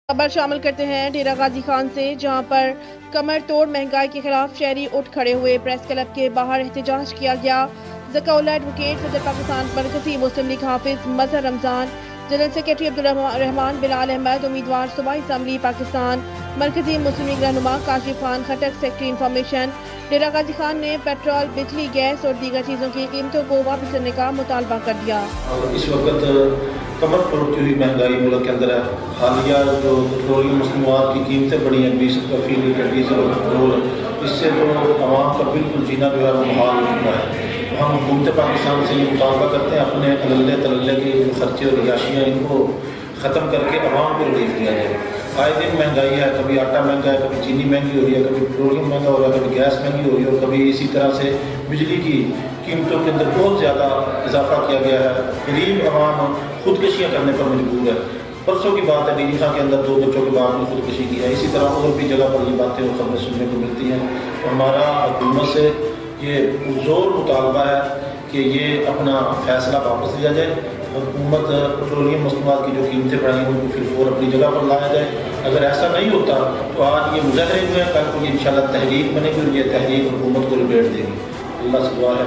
خبر شامل کرتے ہیں ڈیرہ غازی خان سے، جہاں پر کمر توڑ مہنگائی کے خلاف شہری اٹھ کھڑے ہوئے۔ پریس کلب کے باہر احتجاج کیا گیا۔ ذکا اللہ ایڈوکیٹ، صدر پاکستان مرکزی مسلم لیگ حافظ مظہر رمضان، جنرل سیکریٹری عبدالرحمان بلال احمد، امیدوار صوبائی اسمبلی پاکستان، مرکزی مسلم لیگ رہنما کاشف خان خٹک، سیکرٹری انفارمیشن۔ ڈیرہ غازی خان نے پیٹرول، بجلی، گیس اور دیگر چیزوں کی قیمتوں کو واپس لینے کا مطالبہ کر دیا۔ اس وقت کمر توڑتی ہوئی مہنگائی ملک کے اندر ہے۔ حالیہ جو پیٹرولیم مصنوعات کی قیمتیں بڑھی ہیں، 20 روپے فی لیٹر ڈیزل اور پیٹرول، اس سے تو عوام کا بالکل جینا جو ہے وہ محال ہو چکا ہے۔ ہم حکومت پاکستان سے یہ مطالبہ کرتے ہیں اپنے تللے کے جو خرچے اور عیاشیاں ان کو ختم کر کے عوام کو ریلیف دیا جائے۔ آئے دن مہنگائی ہے، کبھی آٹا مہنگا ہے، کبھی چینی مہنگی ہو رہی ہے، کبھی پیٹرولیم مہنگا ہو رہا ہے، کبھی گیس مہنگی ہو رہی ہے، اور کبھی اسی طرح سے بجلی کی قیمتوں کے اندر بہت زیادہ اضافہ کیا گیا ہے۔ غریب عوام خودکشیاں کرنے پر مجبور ہے۔ پرسوں کی بات ہے، ڈی خان کے اندر 2 بچوں کے باپ نے خودکشی کی ہے۔ اسی طرح اور بھی جگہ پر یہ باتیں اور خبریں سننے کو ملتی ہیں۔ ہمارا حکومت سے یہ پرزور مطالبہ ہے کہ یہ اپنا فیصلہ واپس لیا جائے۔ حکومت پیٹرولیم مصنوعات کی جو قیمتیں بڑھائی ہیں ان کو پھر فور اپنی جگہ پر لایا جائے۔ اگر ایسا نہیں ہوتا تو آج یہ مظاہرے ہوئے ہیں، کل کو یہ انشاءاللہ تحریک بنے گی اور یہ تحریک حکومت کو لپیٹ دے گی۔ اللہ سے دعا ہے۔